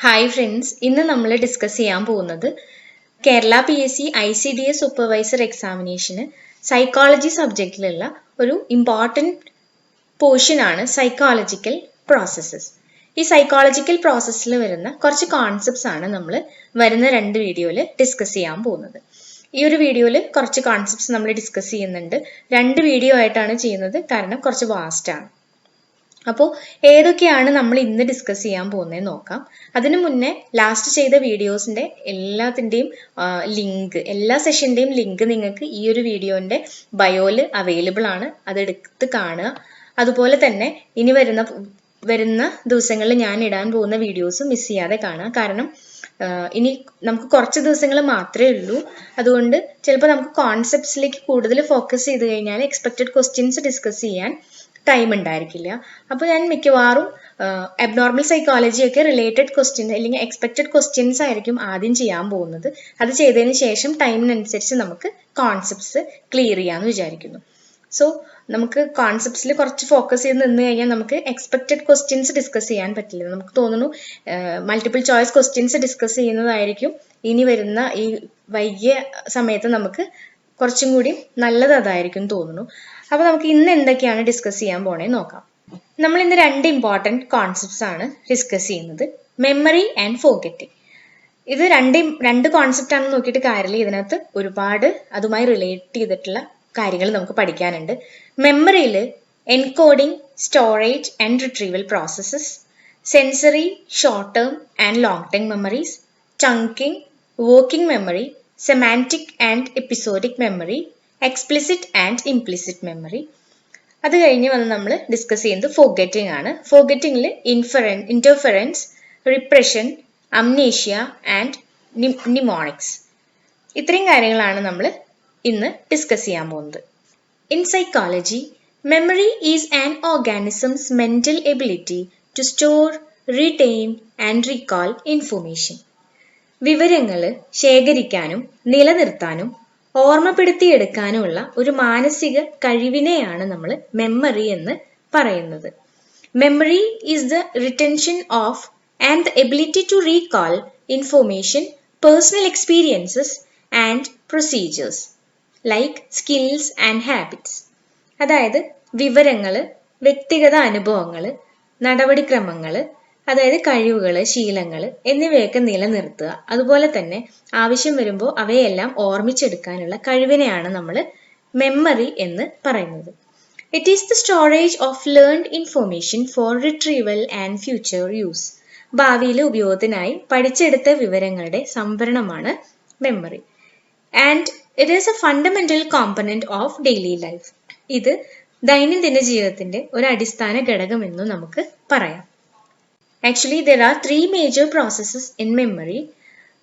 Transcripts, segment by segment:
Hi friends, ഇന്ന് നമ്മൾ discuss ചെയ്യാൻ പോകുന്നത് കേരള PSC ICDS സൂപ്പർവൈസർ എക്സാമിനേഷന് സൈക്കോളജി സബ്ജക്റ്റിലുള്ള ഒരു ഇമ്പോർട്ടൻറ്റ് പോർഷനാണ് സൈക്കോളജിക്കൽ പ്രോസസ്സസ്. ഈ സൈക്കോളജിക്കൽ പ്രോസസ്സിൽ വരുന്ന കുറച്ച് കോൺസെപ്റ്റ്സ് ആണ് നമ്മൾ വരുന്ന 2 വീഡിയോയിൽ ഡിസ്കസ് ചെയ്യാൻ പോകുന്നത്. ഈ ഒരു വീഡിയോയിൽ കുറച്ച് കോൺസെപ്റ്റ്സ് നമ്മൾ ഡിസ്കസ് ചെയ്യുന്നുണ്ട്. 2 വീഡിയോ ആയിട്ടാണ് ചെയ്യുന്നത്, കാരണം കുറച്ച് വാസ്റ്റാണ്. അപ്പോൾ ഏതൊക്കെയാണ് നമ്മൾ ഇന്ന് ഡിസ്കസ് ചെയ്യാൻ പോകുന്നത് നോക്കാം. അതിനു മുന്നേ ലാസ്റ്റ് ചെയ്ത വീഡിയോസിന്റെ എല്ലാത്തിൻ്റെയും ലിങ്ക്, എല്ലാ സെഷൻ്റെയും ലിങ്ക് നിങ്ങൾക്ക് ഈ ഒരു വീഡിയോന്റെ ബയോയിൽ അവൈലബിൾ ആണ്. അതെടുത്ത് കാണുക. അതുപോലെ തന്നെ ഇനി വരുന്ന ദിവസങ്ങളിൽ ഞാൻ ഇടാൻ പോകുന്ന വീഡിയോസ് മിസ് ചെയ്യാതെ കാണുക. കാരണം ഇനി നമുക്ക് കുറച്ച് ദിവസങ്ങൾ മാത്രമേ ഉള്ളൂ. അതുകൊണ്ട് ചിലപ്പോൾ നമുക്ക് കോൺസെപ്റ്റ്സിലേക്ക് കൂടുതൽ ഫോക്കസ് ചെയ്ത് കഴിഞ്ഞാൽ എക്സ്പെക്റ്റഡ് ക്വസ്റ്റ്യൻസ് ഡിസ്കസ് ചെയ്യാൻ ടൈം ഉണ്ടായിരിക്കില്ല. അപ്പോൾ ഞാൻ മിക്കവാറും അബ്നോർമൽ സൈക്കോളജി ഒക്കെ റിലേറ്റഡ് ക്വസ്റ്റ്യൻസ് അല്ലെങ്കിൽ എക്സ്പെക്റ്റഡ് ക്വസ്റ്റ്യൻസ് ആയിരിക്കും ആദ്യം ചെയ്യാൻ പോകുന്നത്. അത് ചെയ്തതിന് ശേഷം ടൈമിനനുസരിച്ച് നമുക്ക് കോൺസെപ്റ്റ്സ് ക്ലിയർ ചെയ്യാമെന്ന് വിചാരിക്കുന്നു. സോ നമുക്ക് കോൺസെപ്റ്റ്സിൽ കുറച്ച് ഫോക്കസ് ചെയ്ത് നിന്ന് കഴിഞ്ഞാൽ നമുക്ക് എക്സ്പെക്റ്റഡ് ക്വസ്റ്റ്യൻസ് ഡിസ്കസ് ചെയ്യാൻ പറ്റില്ല. നമുക്ക് തോന്നുന്നു മൾട്ടിപ്പിൾ ചോയ്സ് ക്വസ്റ്റ്യൻസ് ഡിസ്കസ് ചെയ്യുന്നതായിരിക്കും ഇനി വരുന്ന ഈ വൈകിയ സമയത്ത് നമുക്ക് കുറച്ചും കൂടി നല്ലത് അതായിരിക്കും തോന്നുന്നു. അപ്പോൾ നമുക്ക് ഇന്ന് എന്തൊക്കെയാണ് ഡിസ്കസ് ചെയ്യാൻ പോണേ നോക്കാം. നമ്മൾ ഇന്ന് 2 ഇമ്പോർട്ടൻറ്റ് കോൺസെപ്റ്റ്സ് ആണ് ഡിസ്കസ് ചെയ്യുന്നത്, മെമ്മറി ആൻഡ് ഫോർഗെറ്റിംഗ്. ഇത് രണ്ട് കോൺസെപ്റ്റ് ആണെന്ന് നോക്കിയിട്ട് കാര്യമില്ല. ഇതിനകത്ത് ഒരുപാട് അതുമായി റിലേറ്റ് ചെയ്തിട്ടുള്ള കാര്യങ്ങൾ നമുക്ക് പഠിക്കാനുണ്ട്. മെമ്മറിയിൽ encoding, storage and retrieval processes, sensory, short term and long term memories, chunking, working memory, semantic and episodic memory, explicit and implicit memory. അത് കഴിഞ്ഞ് വന്ന് നമ്മൾ ഡിസ്കസ് ചെയ്യുന്നത് ഫോർഗെറ്റിംഗ് ആണ്. ഫോർഗെറ്റിംഗിൽ interference, repression, amnesia and mnemonics. ഇത്രയും കാര്യങ്ങളാണ് നമ്മൾ ഇന്ന് ഡിസ്കസ് ചെയ്യാൻ പോകുന്നത്. In psychology, memory is an organism's mental ability to store, retain and recall information. വിവരങ്ങൾ ശേഖരിക്കാനും നിലനിർത്താനും ഓർമ്മപ്പെടുത്തിയെടുക്കാനുമുള്ള ഒരു മാനസിക കഴിവിനെയാണ് നമ്മൾ മെമ്മറി എന്ന് പറയുന്നത്. Memory is the retention of and the ability to recall information, personal experiences and procedures like skills and habits. അതായത് വിവരങ്ങൾ, വ്യക്തിഗത അനുഭവങ്ങൾ, നടപടിക്രമങ്ങൾ, അതായത് കഴിവുകൾ, ശീലങ്ങൾ എന്നിവയൊക്കെ നിലനിർത്തുക. അതുപോലെ തന്നെ ആവശ്യം വരുമ്പോൾ അവയെല്ലാം ഓർമ്മിച്ചെടുക്കാനുള്ള കഴിവിനെയാണ് നമ്മൾ മെമ്മറി എന്ന് പറയുന്നത്. It is the storage of learned information for retrieval and future use. ഭാവിയിലെ ഉപയോഗത്തിനായി പഠിച്ചെടുത്ത വിവരങ്ങളുടെ സംഭരണമാണ് memory. And it is a fundamental component of daily life. ഇത് ദൈനംദിന ജീവിതത്തിന്റെ ഒരു അടിസ്ഥാന ഘടകമെന്നും നമുക്ക് പറയാം. Actually, there are 3 major processes in memory.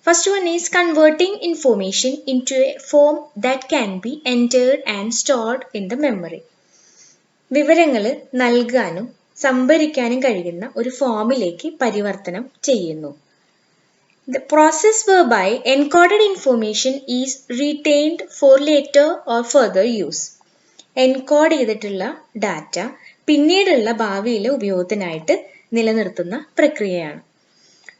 First one is converting information into a form that can be entered and stored in the memory. വിവരങ്ങൾ നൽകാനും സംഭരിക്കാനും കഴിയുന്ന ഒരു ഫോമിലേക്ക് പരിവർത്തനം ചെയ്യുന്നു. The process whereby encoded information is retained for later or further use. Encode ചെയ്തിട്ടുള്ള data പിന്നീടുള്ള ഭാവിയിലെ ഉപയോഗത്തിനായിട്ട് നിലനിർത്തുന്ന പ്രക്രിയയാണ്.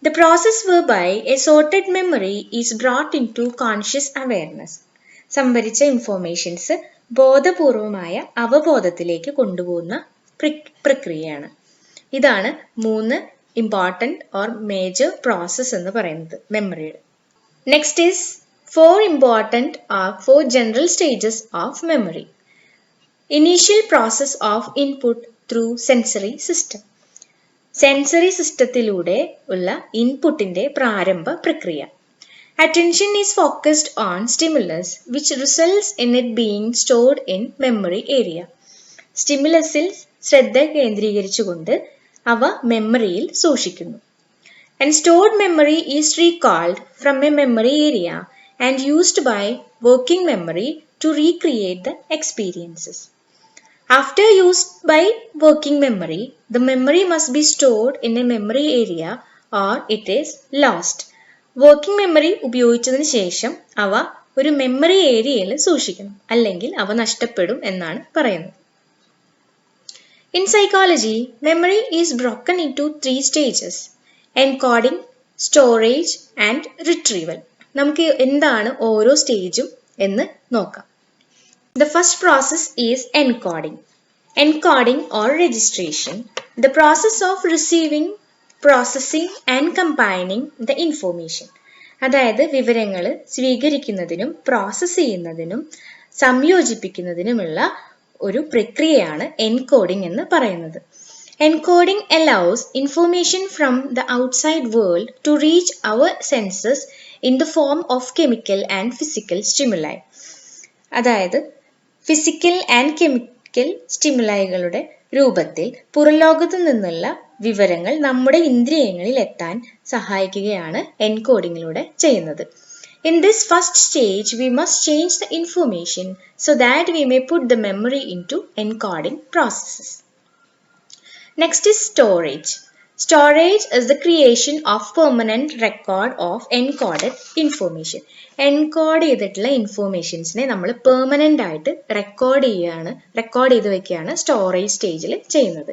The process whereby a sorted memory is brought into conscious awareness. സംഭരിച്ച ഇൻഫോർമേഷൻസ് ബോധപൂർവമായ അവബോധത്തിലേക്ക് കൊണ്ടുപോകുന്ന പ്രക്രിയയാണ്. ഇതാണ് 3 ഇമ്പോർട്ടൻറ്റ് ഓർ മേജർ പ്രോസസ് എന്ന് പറയുന്നത് മെമ്മറിയുടെ. Next is 4 important or 4 general stages of memory. Initial process of input through sensory system. Sensory സിസ്റ്റത്തിലൂടെ ഉള്ള ഇൻപുട്ടിന്റെ പ്രാരംഭ പ്രക്രിയ. Attention is focused on stimulus which results in it being stored in memory area. സ്റ്റിമുലസിൽ ശ്രദ്ധ കേന്ദ്രീകരിച്ചുകൊണ്ട് അവ മെമ്മറിയിൽ സൂക്ഷിക്കുന്നു. And stored memory is recalled from a memory area and used by working memory to recreate the experiences. After used by working memory, the memory must be stored in a memory area or it is lost. Working memory ഉപയോഗിച്ചതിന് ശേഷം അവ ഒരു memory ഏരിയയിൽ സൂക്ഷിക്കണം, അല്ലെങ്കിൽ അവ നഷ്ടപ്പെടും എന്നാണ് പറയുന്നത്. In psychology, memory is broken into 3 stages: encoding, storage and retrieval. നമുക്ക് എന്താണ് ഓരോ സ്റ്റേജും എന്ന് നോക്കാം. The first process is encoding. Encoding or registration, the process of receiving, processing and combining the information. അതായത് വിവരങ്ങൾ സ്വീകരിക്കുന്നതിനും പ്രോസസ്സ് ചെയ്യുന്നതിനും സംയോജിപ്പിക്കുന്നതിനുമുള്ള ഒരു പ്രക്രിയയാണ് എൻകോഡിംഗ് എന്ന് പറയുന്നത്. Encoding allows information from the outside world to reach our senses in the form of chemical and physical stimuli. അതായത് physical and chemical സ്റ്റിമുലൈകളുടെ രൂപത്തിൽ പുറംലോകത്തു നിന്നുള്ള വിവരങ്ങൾ നമ്മുടെ ഇന്ദ്രിയങ്ങളിൽ എത്താൻ സഹായിക്കുകയാണ് എൻകോഡിങ്ങിലൂടെ ചെയ്യുന്നത്. In this first stage, we must change the information so that we may put the memory into encoding processes. Next is storage. Storage is the creation of permanent record of encoded information. Encode ചെയ്തിട്ടുള്ള ഇൻഫോർമേഷൻസിനെ നമ്മൾ permanent ആയിട്ട് record ചെയ്ത് വെക്കുകയാണ് storage സ്റ്റേജിൽ ചെയ്യുന്നത്.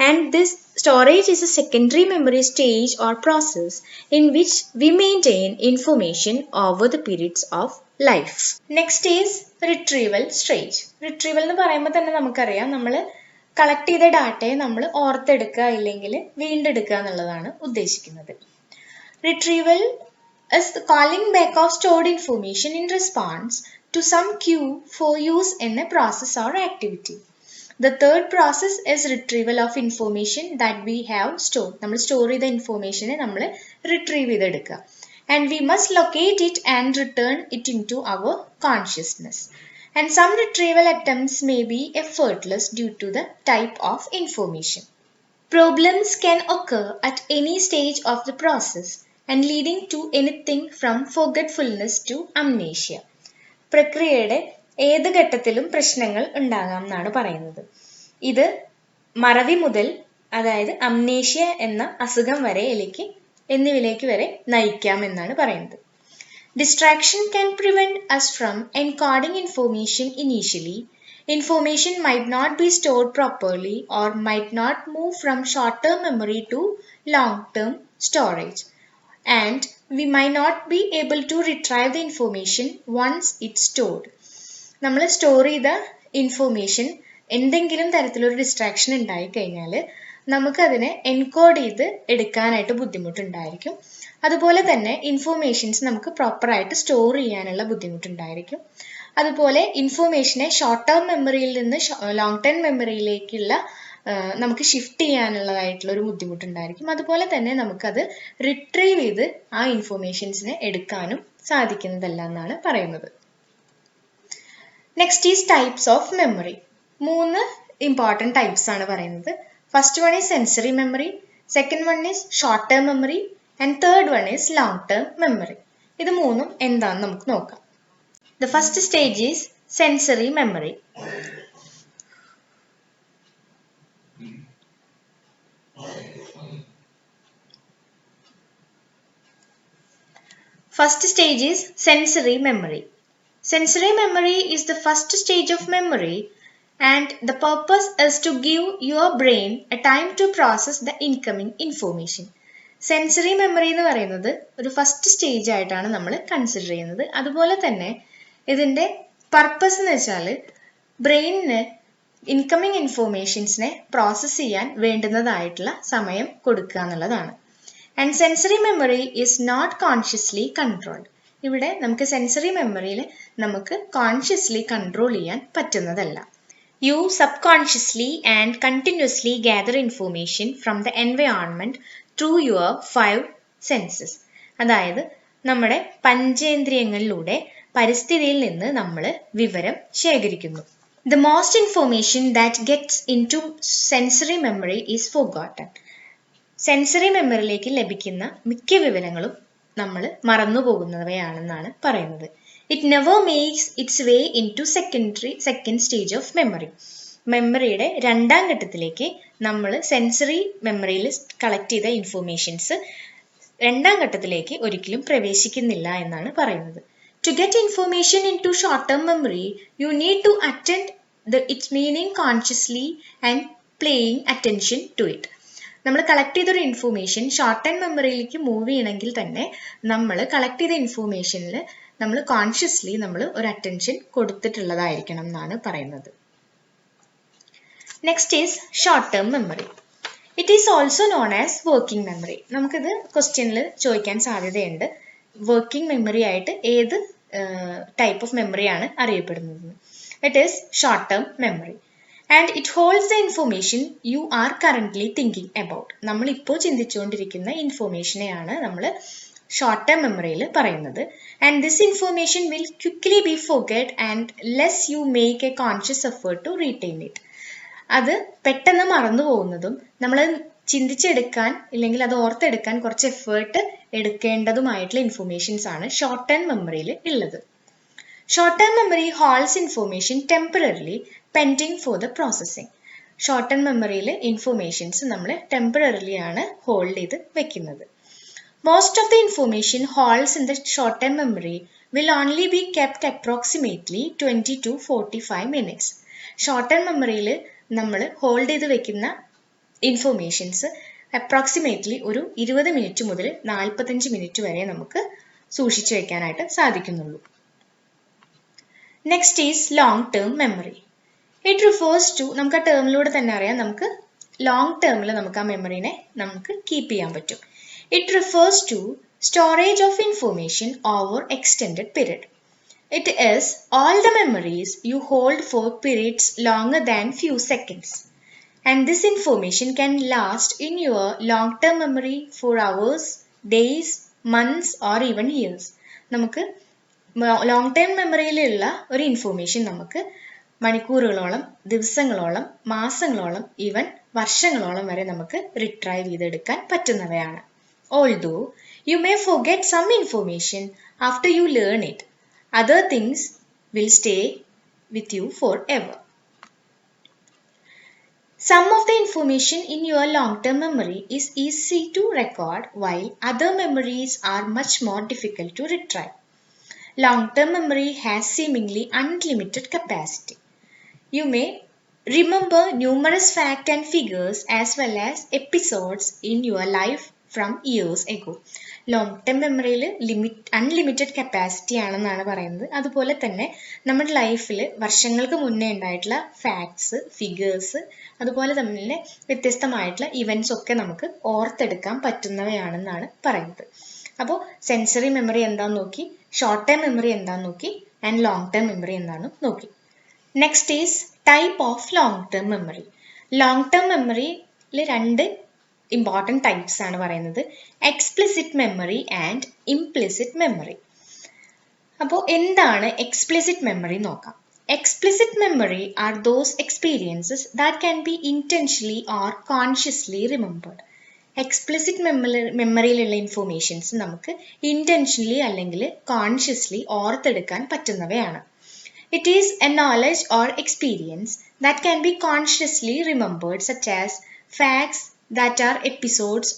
And this storage is A secondary memory stage or process in which we maintain information over the periods of life. Next is retrieval stage. Retrieval എന്ന് പറയുമ്പോൾ തന്നെ നമുക്കറിയാം, നമ്മൾ കളക്ട് ചെയ്ത ഡാറ്റയെ നമ്മൾ ഓർത്തെടുക്കുക ഇല്ലെങ്കിൽ വീണ്ടെടുക്കുക എന്നുള്ളതാണ് ഉദ്ദേശിക്കുന്നത്. Retrieval is the calling back of stored information in response to some cue for use in a process or activity. The third process is retrieval of information that we have stored. നമ്മൾ store ചെയ്ത ഇൻഫോർമേഷനെ നമ്മൾ retrieve ചെയ്തെടുക്കുക. And we must locate it and return it into our consciousness. And some retrieval attempts may be effortless due to the type of information. Problems can occur at any stage of the process and leading to anything from forgetfulness to amnesia. പ്രക്രിയയുടെ ഏത് ഘട്ടത്തിലും പ്രശ്നങ്ങൾ ഉണ്ടാകാം എന്നാണ് പറയുന്നത്. ഇത് മറവി മുതൽ, അതായത് അംനേഷ്യ എന്ന അസുഖം എന്നിവയിലേക്ക് വരെ നയിക്കാം എന്നാണ് പറയുന്നത്. Distraction can prevent us from encoding information initially. Information might not be stored properly or might not move from short-term memory to long-term storage. And we might not be able to retrieve the information once it's stored. നമ്മൾ store ചെയ്ത information എന്തെങ്കിലും തരത്തിലൊരു distraction ഉണ്ടായി കഴിഞ്ഞാൽ നമുക്കതിനെ encode ചെയ്ത് എടുക്കാനായിട്ട് ബുദ്ധിമുട്ടുണ്ടായിരിക്കും. അതുപോലെ തന്നെ ഇൻഫോർമേഷൻസ് നമുക്ക് പ്രോപ്പറായിട്ട് സ്റ്റോർ ചെയ്യാനുള്ള ബുദ്ധിമുട്ടുണ്ടായിരിക്കും. അതുപോലെ ഇൻഫോർമേഷനെ ഷോർട്ട് ടേം മെമ്മറിയിൽ നിന്ന് ലോങ് ടേം മെമ്മറിയിലേക്കുള്ള നമുക്ക് ഷിഫ്റ്റ് ചെയ്യാനുള്ളതായിട്ടുള്ള ഒരു ബുദ്ധിമുട്ടുണ്ടായിരിക്കും. അതുപോലെ തന്നെ നമുക്കത് റിട്രീവ് ചെയ്ത് ആ ഇൻഫോർമേഷൻസിനെ എടുക്കാനും സാധിക്കുന്നതല്ല എന്നാണ് പറയുന്നത്. Next is types of memory. 3 important types ആണ് പറയുന്നത്. First one is sensory memory, second one is short term memory and third one is long term memory. ഇത് മൂന്നും എന്താണെന്ന് നമുക്ക് നോക്കാം. The first stage is sensory memory. First stage is sensory memory. Sensory memory is the first stage of memory and the purpose is to give your brain a time to process the incoming information. Sensory memory എന്ന് പറയുന്നത് ഒരു first stage ആയിട്ടാണ് നമ്മൾ consider ചെയ്യുന്നത്. അതുപോലെ തന്നെ ഇതിൻ്റെ purpose എന്ന് വെച്ചാൽ ബ്രെയിനിന് ഇൻകമിങ് ഇൻഫോർമേഷൻസിനെ പ്രോസസ്സ് ചെയ്യാൻ വേണ്ടുന്നതായിട്ടുള്ള സമയം കൊടുക്കുക എന്നുള്ളതാണ്. And sensory memory is not consciously controlled. ഇവിടെ നമുക്ക് സെൻസറി മെമ്മറിയിൽ നമുക്ക് കോൺഷ്യസ്ലി കൺട്രോൾ ചെയ്യാൻ പറ്റുന്നതല്ല. You subconsciously and continuously gather information from the environment through your 5 senses. അതായത് നമ്മുടെ പഞ്ചേന്ദ്രിയങ്ങളിലൂടെ പരിസ്ഥിതിയിൽ നിന്ന് നമ്മൾ വിവരം ശേഖരിക്കുന്നു. The most information that gets into sensory memory is forgotten. Sensory മെമ്മറിയിലേക്ക് ലഭിക്കുന്ന മിക്ക വിവരങ്ങളും നമ്മൾ മറന്നു പോകുന്നവയാണെന്നാണ് പറയുന്നത്. It never makes its way into second stage of memory. മെമ്മറിയുടെ രണ്ടാം ഘട്ടത്തിലേക്ക് നമ്മൾ സെൻസറി മെമ്മറിയിൽ കളക്ട് ചെയ്ത ഇൻഫോർമേഷൻസ് രണ്ടാം ഘട്ടത്തിലേക്ക് ഒരിക്കലും പ്രവേശിക്കുന്നില്ല എന്നാണ് പറയുന്നത്. To get information into short term memory you need to attend its meaning consciously and paying attention to it. നമ്മൾ കളക്ട് ചെയ്തൊരു ഇൻഫോർമേഷൻ ഷോർട്ട് ടൈം മെമ്മറിയിലേക്ക് മൂവ് ചെയ്യണമെങ്കിൽ തന്നെ നമ്മൾ കളക്ട് ചെയ്ത ഇൻഫോർമേഷനിൽ നമ്മൾ കോൺഷ്യസ്ലി നമ്മൾ ഒരു അറ്റൻഷൻ കൊടുത്തിട്ടുള്ളതായിരിക്കണം എന്നാണ് പറയുന്നത്. Next is short term memory. It is also known as working memory. നമുക്കിത് ക്വസ്റ്റ്യനിൽ ചോദിക്കാൻ സാധ്യതയുണ്ട്. വർക്കിംഗ് മെമ്മറി ആയിട്ട് ഏത് ടൈപ്പ് ഓഫ് മെമ്മറിയാണ് അറിയപ്പെടുന്നത്? It is short term memory and it holds the information you are currently thinking about. നമ്മളിപ്പോൾ ചിന്തിച്ചുകൊണ്ടിരിക്കുന്ന ഇൻഫോർമേഷനെയാണ് നമ്മൾ ഷോർട്ട് ടേം മെമ്മറിയിൽ പറയുന്നത്. And this information will quickly be forget and less you make a conscious effort to retain it. അത് പെട്ടെന്ന് മറന്നു പോകുന്നതും നമ്മൾ ചിന്തിച്ചെടുക്കാൻ ഇല്ലെങ്കിൽ അത് ഓർത്തെടുക്കാൻ കുറച്ച് എഫേർട്ട് എടുക്കേണ്ടതുമായിട്ടുള്ള ഇൻഫോർമേഷൻസ് ആണ് ഷോർട്ട് ടേം മെമ്മറിയിൽ ഉള്ളത്. Short term memory holds information temporarily pending for the processing. Short term മെമ്മറിയിൽ ഇൻഫോർമേഷൻസ് നമ്മൾ ടെമ്പററിലി ആണ് ഹോൾഡ് ചെയ്ത് വെക്കുന്നത്. Most of the information holds in the short term memory will only be kept approximately 20 to 45 minutes. Short term മെമ്മറിയിൽ നമ്മൾ hold ചെയ്ത് വെക്കുന്ന informations approximately ഒരു 20 മിനിറ്റ് മുതൽ 45 മിനിറ്റ് വരെ നമുക്ക് സൂക്ഷിച്ചു വെക്കാനായിട്ട് സാധിക്കുന്നുള്ളൂ. Next is long term memory. It refers to, നമുക്ക് ആ ടേമിലൂടെ തന്നെ അറിയാം, നമുക്ക് ലോങ് ടേമിൽ നമുക്ക് ആ മെമ്മറിനെ നമുക്ക് കീപ്പ് ചെയ്യാൻ പറ്റും. It refers to storage of information over extended period. It is all the memories you hold for periods longer than few seconds. And this information can last in your long-term memory for hours, days, months or even years. നമുക്ക് long time മെമ്മറിയിലുള്ള ഒരു information നമുക്ക് മണിക്കൂറുകളോളം, ദിവസങ്ങളോളം, മാസങ്ങളോളം, even വർഷങ്ങളോളം വരെ നമുക്ക് retrieve ചെയ്തെടുക്കാൻ പറ്റുന്നവയാണ്. Although you may forget some information after you learn it, other things will stay with you forever. Some of the information in your long-term memory is easy to record, while other memories are much more difficult to retrieve. Long-term memory has seemingly unlimited capacity. You may remember numerous facts and figures as well as episodes in your life from years ago. Long term മെമ്മറിയിൽ unlimited capacity ആണെന്നാണ് പറയുന്നത്. അതുപോലെ തന്നെ നമ്മുടെ ലൈഫിൽ വർഷങ്ങൾക്ക് മുന്നേ ഉണ്ടായിട്ടുള്ള ഫാക്ട്സ്, ഫിഗേഴ്സ്, അതുപോലെ തന്നെ വ്യത്യസ്തമായിട്ടുള്ള ഇവൻറ്റ്സ് ഒക്കെ നമുക്ക് ഓർത്തെടുക്കാൻ പറ്റുന്നവയാണെന്നാണ് പറയുന്നത്. അപ്പോൾ സെൻസറി മെമ്മറി എന്താണെന്ന് നോക്കി, ഷോർട്ട് ടേം മെമ്മറി എന്താണെന്ന് നോക്കി, ആൻഡ് ലോങ് ടേം മെമ്മറി എന്താണെന്ന് നോക്കി. Next is type of long term memory. Long term മെമ്മറിയിൽ രണ്ട് ഇമ്പോർട്ടൻറ്റ് ടൈപ്സ് ആണ് പറയുന്നത്, explicit memory and implicit memory. അപ്പോൾ എന്താണ് എക്സ്പ്ലിസിറ്റ് മെമ്മറി നോക്കാം. Explicit memory are those experiences that can be intentionally or consciously remembered. Explicit മെമ്മറിയിലുള്ള informations നമുക്ക് intentionally അല്ലെങ്കിൽ കോൺഷ്യസ്ലി ഓർത്തെടുക്കാൻ പറ്റുന്നവയാണ്. It is a knowledge or experience that can be consciously remembered such as facts that are episodes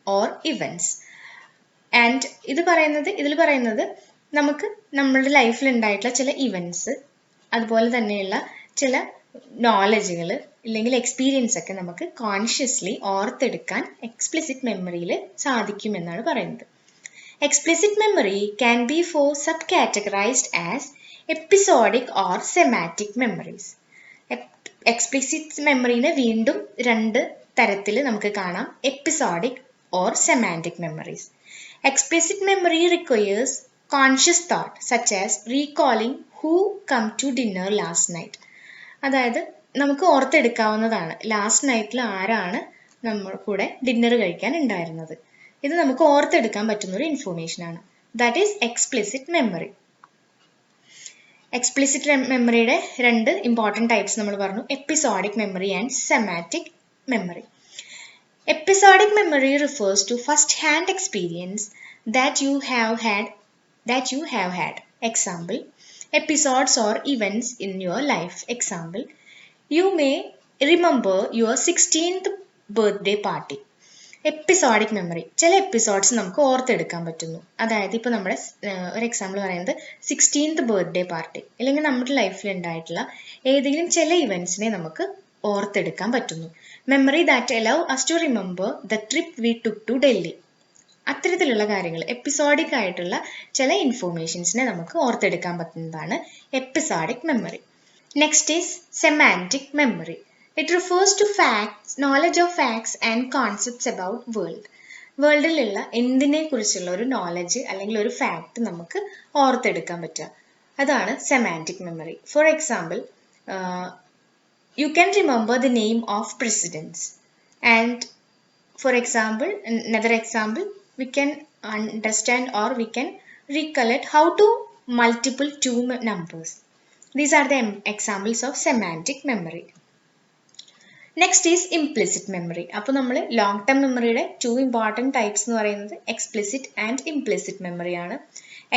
or events. And ഇതിൽ പറയുന്നത് നമുക്ക് നമ്മുടെ ലൈഫിൽ ഉണ്ടായിട്ടുള്ള ചില ഇവൻറ്റ്സ്, അതുപോലെ തന്നെയുള്ള ചില നോളജുകൾ അല്ലെങ്കിൽ എക്സ്പീരിയൻസ് ഒക്കെ നമുക്ക് കോൺഷ്യസ്ലി ഓർത്തെടുക്കാൻ എക്സ്പ്ലിസിറ്റ് മെമ്മറിയിൽ സാധിക്കുമെന്നാണ് പറയുന്നത്. Explicit memory can be for subcategorized as episodic or semantic memories. Explicit മെമ്മറിനെ വീണ്ടും രണ്ട് തരത്തിൽ നമുക്ക് കാണാം, episodic or semantic memories. Explicit memory requires conscious thought such as recalling who come to dinner last night. അതായത് നമുക്ക് ഓർത്തെടുക്കാവുന്നതാണ്, last നൈറ്റിൽ ആരാണ് നമ്മൾ കൂടെ ഡിന്നർ കഴിക്കാൻ ഉണ്ടായിരുന്നത്. ഇത് നമുക്ക് ഓർത്തെടുക്കാൻ പറ്റുന്ന ഒരു ഇൻഫോർമേഷൻ ആണ്. That is explicit memory. Explicit മെമ്മറിയുടെ രണ്ട് ഇമ്പോർട്ടൻറ്റ് ടൈപ്സ് നമ്മൾ പറഞ്ഞു, episodic memory and സെമാറ്റിക് memory. Episodic memory refers to first-hand experience that you have had. Example, episodes or events in your life. Example, you may remember your 16th birthday party. Episodic memory, ചില episodes നമുക്ക് ഓർത്തെടുക്കാൻ പറ്റുന്നു. അതായത് ഇപ്പോൾ നമ്മുടെ ഒരു example പറയുന്നത് 16th birthday party, അല്ലെങ്കിൽ നമ്മുടെ ലൈഫിൽ ഉണ്ടായിട്ടുള്ള ഏതെങ്കിലും ചില ഇവൻറ്റ്സിനെ നമുക്ക് ഓർത്തെടുക്കാൻ പറ്റുന്നു. Memory that allow us to remember the trip we took to Delhi. അത്തരത്തിലുള്ള കാര്യങ്ങൾ എപ്പിസോഡിക് ആയിട്ടുള്ള ചില ഇൻഫോർമേഷൻസിനെ നമുക്ക് ഓർത്തെടുക്കാൻ പറ്റുന്നതാണ് episodic memory. Next is semantic memory. It refers to facts, knowledge of facts and concepts about world. വേൾഡിലുള്ള എന്തിനെ കുറിച്ചുള്ള ഒരു നോളജ് അല്ലെങ്കിൽ ഒരു ഫാക്ട് നമുക്ക് ഓർത്തെടുക്കാൻ പറ്റുക, അതാണ് semantic memory. For example, you can remember the name of presidents, and for example, another example, we can understand or we can recollect how to multiple two numbers. These are the examples of semantic memory. Next is implicit memory. അപ്പോൾ നമ്മൾ long term മെമ്മറിയുടെ 2 important types എന്ന് പറയുന്നത് explicit and implicit memory ആണ്.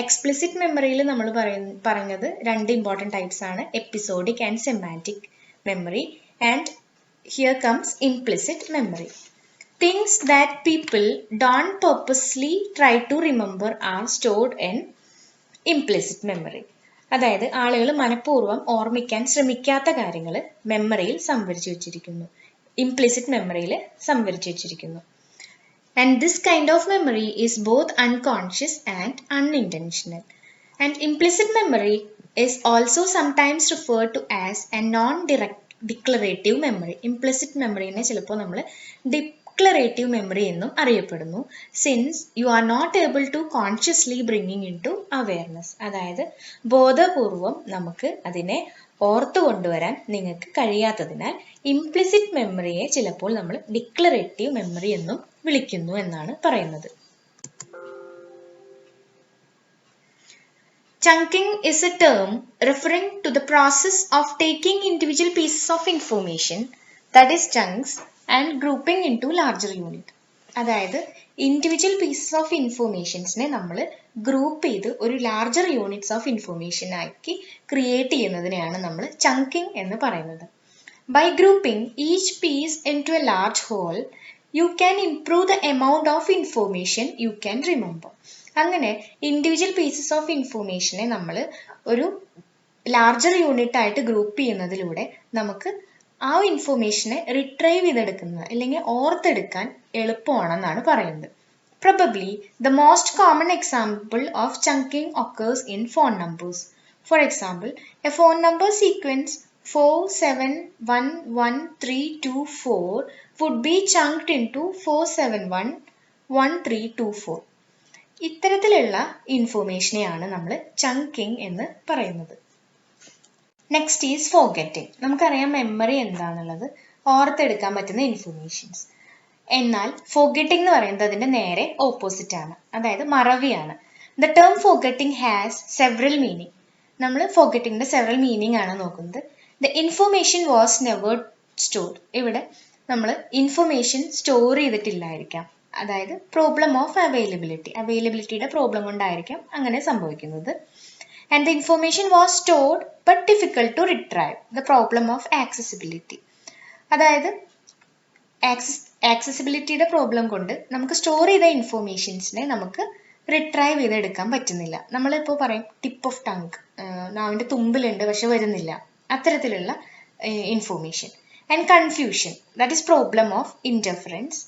Explicit മെമ്മറിയിൽ നമ്മൾ പറഞ്ഞത് 2 important types ആണ്, episodic and semantic memory, and here comes implicit memory. Things that people don't purposely try to remember are stored in implicit memory. അതായത് ആളുകൾ മനഃപൂർവ്വം ഓർമ്മിക്കാൻ ശ്രമിക്കാത്ത കാര്യങ്ങൾ മെമ്മറിയിൽ സംഭരിച്ചു വെച്ചിരിക്കുന്നു, ഇംപ്ലിസിറ്റ് മെമ്മറിയിൽ സംഭരിച്ചു വെച്ചിരിക്കുന്നു. And this kind of memory is both unconscious and unintentional. And implicit memory is also sometimes referred to as a non-declarative memory. Implicit memory നെ ചിലപ്പോൾ നമ്മൾ declarative memory എന്നും അറിയപ്പെടുന്നു. Since you are not able to consciously bringing into awareness. അതായത് ബോധപൂർവം നമുക്ക് അതിനെ ഓർത്തു കൊണ്ടുവരാൻ നിങ്ങൾക്ക് കഴിയാത്തതിനാൽ ഇംപ്ലിസിറ്റ് മെമ്മറിയെ ചിലപ്പോൾ നമ്മൾ ഡിക്ലറേറ്റീവ് മെമ്മറി എന്നും വിളിക്കുന്നു എന്നാണ് പറയുന്നത്. Chunking is a term referring to the process of taking individual pieces of information, that is chunks, and grouping into larger unit. അതായത് ഇൻഡിവിജ്വൽ പീസസ് ഓഫ് ഇൻഫോർമേഷൻസിനെ നമ്മൾ ഗ്രൂപ്പ് ചെയ്ത് ഒരു ലാർജർ യൂണിറ്റ്സ് ഓഫ് ഇൻഫോർമേഷൻ ആക്കി create ചെയ്യുന്നതിനെയാണ് നമ്മൾ chunking എന്ന് പറയുന്നത്. By grouping each piece into a large whole, you can improve the amount of information you can remember. അങ്ങനെ individual pieces of ഇൻഫോർമേഷനെ നമ്മൾ ഒരു ലാർജർ യൂണിറ്റ് ആയിട്ട് ഗ്രൂപ്പ് ചെയ്യുന്നതിലൂടെ നമുക്ക് ആ ഇൻഫോർമേഷനെ റിട്രൈവ് ചെയ്തെടുക്കുന്നത് അല്ലെങ്കിൽ ഓർത്തെടുക്കാൻ എളുപ്പമാണെന്നാണ് പറയുന്നത്. Probably the most common example of chunking occurs in phone numbers. For example, a phone number sequence 47111324 would be chunked into 4711324. ഇത്തരത്തിലുള്ള ഇൻഫോർമേഷനെയാണ് നമ്മൾ ചങ്കിങ് എന്ന് പറയുന്നത്. Next is forgetting. നമുക്കറിയാം മെമ്മറി എന്താണെന്നുള്ളത്, ഓർത്തെടുക്കാൻ പറ്റുന്ന ഇൻഫോർമേഷൻസ്. എന്നാൽ ഫോർഗെറ്റിംഗ് എന്ന് പറയുന്നത് അതിന്റെ നേരെ ഓപ്പോസിറ്റ് ആണ്, അതായത് മറവിയാണ്. The term forgetting has several meaning. നമ്മൾ ഫോർഗെറ്റിംഗിന്റെ സെവറൽ മീനിങ് ആണ് നോക്കുന്നത്. The information was never stored. ഇവിടെ നമ്മൾ ഇൻഫോർമേഷൻ സ്റ്റോർ ചെയ്തിട്ടില്ലായിരിക്കാം, അതായത് പ്രോബ്ലം ഓഫ് അവൈലബിലിറ്റിയുടെ പ്രോബ്ലം കൊണ്ടായിരിക്കാം അങ്ങനെ സംഭവിക്കുന്നത്. And the information was stored but difficult to retrieve, the problem of accessibility. അതായത് ആക്സസിബിലിറ്റിയുടെ പ്രോബ്ലം കൊണ്ട് നമുക്ക് സ്റ്റോർ ചെയ്ത ഇൻഫോർമേഷൻസിനെ നമുക്ക് റിട്രൈവ് ചെയ്തെടുക്കാൻ പറ്റുന്നില്ല. നമ്മളിപ്പോൾ പറയും ടിപ്പ് ഓഫ് ടങ്, നാവിൻ്റെ തുമ്പിലുണ്ട് പക്ഷെ വരുന്നില്ല, അത്തരത്തിലുള്ള information. And confusion, that is problem of interference.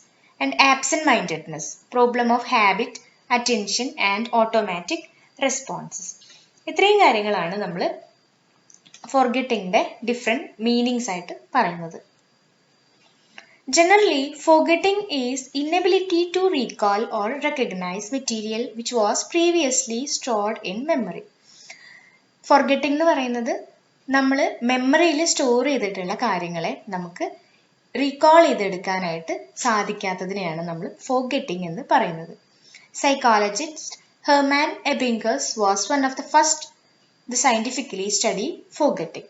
And absent-mindedness, problem of habit, attention and automatic responses. ഇത്രയും കാര്യങ്ങളാണ് നമ്മൾ ഫോർഗെറ്റിംഗിന്റെ ഡിഫറെന്റ് മീനിങ്സ് ആയിട്ട് പറയുന്നത്. Generally, forgetting is inability to recall or recognize material which was previously stored in memory. Forgetting എന്ന് പറയുന്നത് നമ്മൾ മെമ്മറിയിൽ store ചെയ്തിട്ടുള്ള കാര്യങ്ങളെ നമുക്ക് റീകോൾ ചെയ്തെടുക്കാനായിട്ട് സാധിക്കാത്തതിനെയാണ് നമ്മൾ ഫോർഗെറ്റിംഗ് എന്ന് പറയുന്നത്. Psychologist Hermann Ebbinghaus was one of the first to scientifically study forgetting.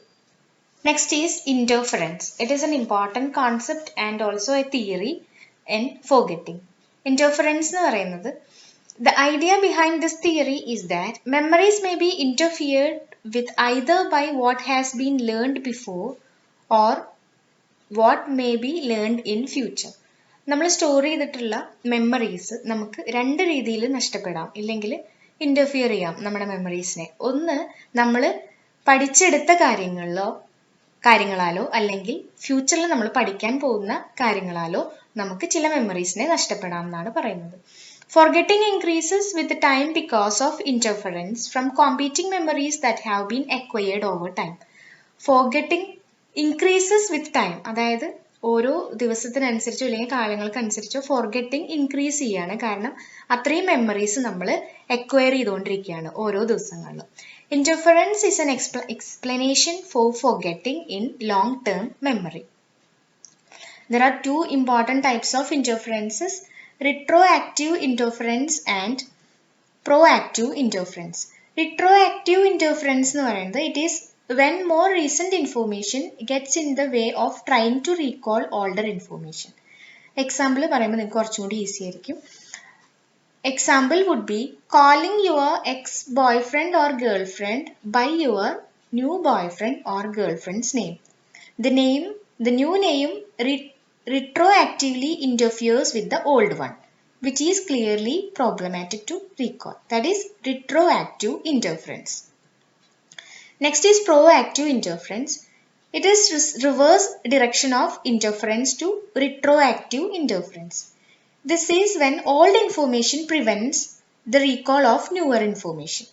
Next is interference. It is an important concept and also a theory in forgetting. Interference എന്ന് പറയുന്നത്, the idea behind this theory is that memories may be interfered with either by what has been learned before or what may be learned in future. നമ്മൾ store ചെയ്തിട്ടുള്ള memories നമുക്ക് രണ്ട് രീതിയിൽ നഷ്ടപ്പെടാം, ഇല്ലെങ്കിൽ interfere ചെയ്യാം നമ്മുടെ മെമ്മറീസിനെ. ഒന്ന്, നമ്മൾ പഠിച്ചെടുത്ത കാര്യങ്ങളിലോ കാര്യങ്ങളാലോ അല്ലെങ്കിൽ ഫ്യൂച്ചറിൽ നമ്മൾ പഠിക്കാൻ പോകുന്ന കാര്യങ്ങളാലോ നമുക്ക് ചില മെമ്മറീസിനെ നഷ്ടപ്പെടാം എന്നാണ് പറയുന്നത്. Forgetting increases with time because of interference from competing memories that have been acquired over time. Forgetting increases with time. അതായത് ഓരോ ദിവസത്തിനനുസരിച്ചോ അല്ലെങ്കിൽ കാലങ്ങൾക്കനുസരിച്ചോ ഫോർഗെറ്റിംഗ് ഇൻക്രീസ് ചെയ്യാണ്. കാരണം അത്രയും മെമ്മറീസ് നമ്മൾ അക്വയർ ചെയ്തുകൊണ്ടിരിക്കുകയാണ് ഓരോ ദിവസങ്ങളിലും. Interference is an explanation for forgetting in long-term memory. There are two important types of interferences: retroactive interference and proactive interference. Retroactive interference എന്ന് പറയുന്നത് it is when more recent information gets in the way of trying to recall older information. Example പറയുമ്പോൾ നിങ്ങൾക്ക് കുറച്ചുകൂടി easy ആയിരിക്കും. Example would be calling your ex-boyfriend or girlfriend by your new boyfriend or girlfriend's name. The new name retroactively interferes with the old one, which is clearly problematic to recall. That is retroactive interference. Next is proactive interference. It is reverse direction of interference to retroactive interference. This is when old information prevents the recall of newer information.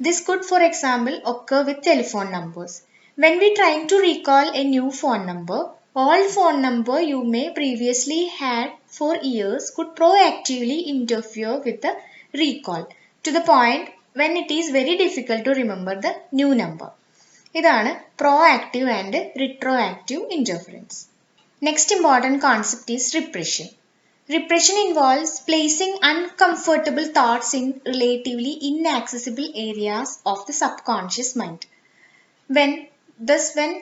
This could, for example, occur with telephone numbers. When we trying to recall a new phone number, old phone number you may previously had for years could proactively interfere with the recall to the point when it is very difficult to remember the new number. ഇതാണ് proactive and retroactive interference. Next important concept is repression. Repression involves placing uncomfortable thoughts in relatively inaccessible areas of the subconscious mind. When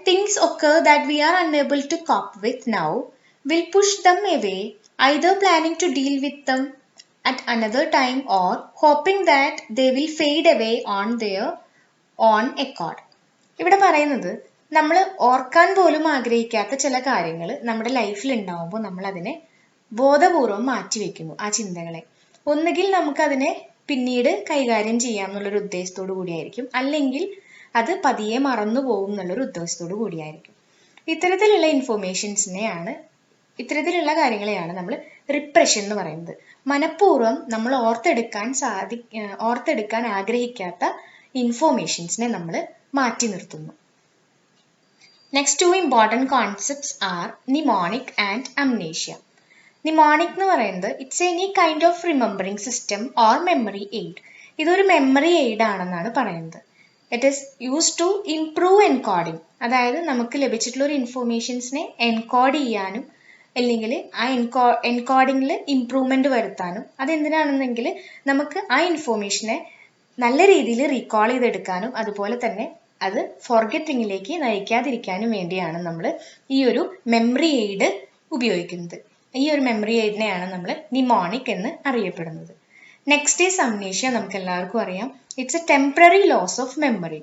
things occur that we are unable to cope with now, we'll push them away, either planning to deal with them at another time or hoping that they will fade away on their own accord. ഇവിടെ പറയുന്നത് നമ്മൾ ഓർക്കാൻ പോലും ആഗ്രഹിക്കാത്ത ചില കാര്യങ്ങൾ നമ്മുടെ ലൈഫിൽ ഉണ്ടാവുമ്പോൾ നമ്മൾ അതിനെ ബോധപൂർവം മാറ്റിവെക്കുന്നു. ആ ചിന്തകളെ ഒന്നുകിൽ നമുക്കതിനെ പിന്നീട് കൈകാര്യം ചെയ്യാം എന്നുള്ളൊരു ഉദ്ദേശത്തോടു കൂടിയായിരിക്കും, അല്ലെങ്കിൽ അത് പതിയെ മറന്നു പോകും എന്നുള്ളൊരു ഉദ്ദേശത്തോടു കൂടിയായിരിക്കും. ഇത്തരത്തിലുള്ള കാര്യങ്ങളെയാണ് നമ്മൾ റിപ്രഷൻ എന്ന് പറയുന്നത്. മനഃപൂർവ്വം നമ്മൾ ഓർത്തെടുക്കാൻ ആഗ്രഹിക്കാത്ത ഇൻഫോർമേഷൻസിനെ നമ്മൾ മാറ്റി നിർത്തുന്നു. Next two important concepts are mnemonic and amnesia. Mnemonic എന്ന് പറയുന്നത് it's any kind of remembering system or memory aid. ഇതൊരു മെമ്മറി എയ്ഡ് ആണെന്നാണ് പറയുന്നത്. It is use to improve encoding. അതായത് നമുക്ക് ലഭിച്ചിട്ടുള്ള ഒരു ഇൻഫോർമേഷൻസിനെ എൻകോഡ് ചെയ്യാനും അല്ലെങ്കിൽ ആ എൻകോഡിങ്ങിൽ ഇംപ്രൂവ്മെന്റ് വരുത്താനും, അതെന്തിനാണെന്നെങ്കിൽ നമുക്ക് ആ ഇൻഫോർമേഷനെ നല്ല രീതിയിൽ റീകോൾ ചെയ്തെടുക്കാനും അതുപോലെ തന്നെ അത് ഫോർഗെറ്റിങ്ങിലേക്ക് നയിക്കാതിരിക്കാനും വേണ്ടിയാണ് നമ്മൾ ഈ ഒരു മെമ്മറി എയ്ഡ് ഉപയോഗിക്കുന്നത്. ഈ ഒരു മെമ്മറി എയ്ഡിനെയാണ് നമ്മൾ നിമോണിക് എന്ന് അറിയപ്പെടുന്നത്. Next is amnesia. നമുക്ക് എല്ലാവർക്കും അറിയാം, it's a temporary loss of memory.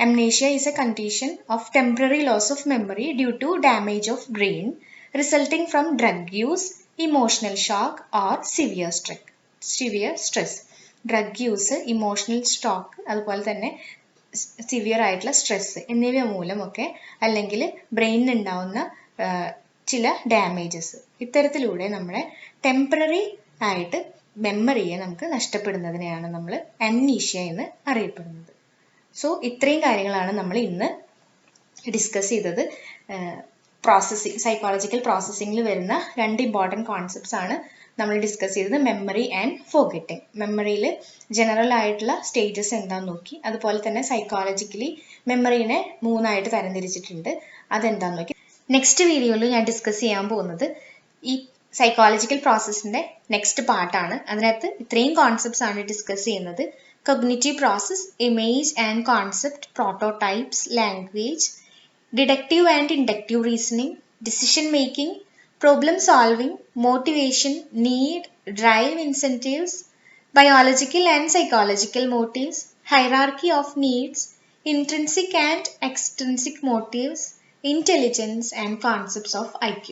Amnesia is a condition of temporary loss of memory due to damage of brain resulting from drug use, emotional shock or severe stress. Drug use, emotional shock, അതുപോലെ തന്നെ severe ആയിട്ടുള്ള stress എന്നിവ മൂലമൊക്കെ അല്ലെങ്കിൽ ബ്രെയിനിൽ ഉണ്ടാവുന്ന ചില damages, ഇത്തരത്തിലൂടെ നമ്മളെ temporary ആയിട്ട് മെമ്മറിയെ നമുക്ക് നഷ്ടപ്പെടുന്നതിനെയാണ് നമ്മൾ അംനീഷ്യ എന്ന് അറിയപ്പെടുന്നത്. സോ ഇത്രയും കാര്യങ്ങളാണ് നമ്മൾ ഇന്ന് ഡിസ്കസ് ചെയ്തത്. സൈക്കോളജിക്കൽ പ്രോസസ്സിങ്ങിൽ വരുന്ന രണ്ട് ഇമ്പോർട്ടൻറ്റ് കോൺസെപ്റ്റ്സ് ആണ് നമ്മൾ ഡിസ്കസ് ചെയ്തത്, മെമ്മറി ആൻഡ് ഫോർഗെറ്റിംഗ്. മെമ്മറിയിൽ ജനറൽ ആയിട്ടുള്ള സ്റ്റേജസ് എന്താണെന്ന് നോക്കി, അതുപോലെ തന്നെ സൈക്കോളജിക്കലി മെമ്മറീനെ മൂന്നായിട്ട് തരംതിരിച്ചിട്ടുണ്ട്, അതെന്താണെന്ന് നോക്കി. നെക്സ്റ്റ് വീഡിയോയിൽ ഞാൻ ഡിസ്കസ് ചെയ്യാൻ പോകുന്നത് ഈ സൈക്കോളജിക്കൽ പ്രോസസ്സിൻ്റെ നെക്സ്റ്റ് പാർട്ടാണ്. അതിനകത്ത് ഇത്രയും കോൺസെപ്റ്റ്സ് ആണ് ഡിസ്കസ് ചെയ്യുന്നത്: cognitive process, image and concept, prototypes, language, deductive and inductive reasoning, decision making, problem solving, motivation, need, drive, incentives, biological and psychological motives, hierarchy of needs, intrinsic and extrinsic motives, intelligence and concepts of IQ.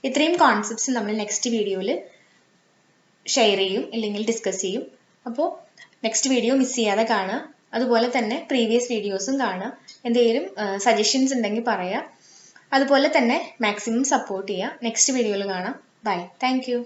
ഇത്രയും concepts നമ്മൾ next വീഡിയോയിൽ share ചെയ്യും അല്ലെങ്കിൽ discuss ചെയ്യും. അപ്പോൾ next video miss ചെയ്യാതെ കാണുക. അതുപോലെ തന്നെ പ്രീവിയസ് വീഡിയോസും കാണുക. എന്തെങ്കിലും സജഷൻസ് ഉണ്ടെങ്കിൽ പറയുക. അതുപോലെ തന്നെ മാക്സിമം സപ്പോർട്ട് ചെയ്യുക. നെക്സ്റ്റ് വീഡിയോയിൽ കാണാം. ബൈ. Thank you.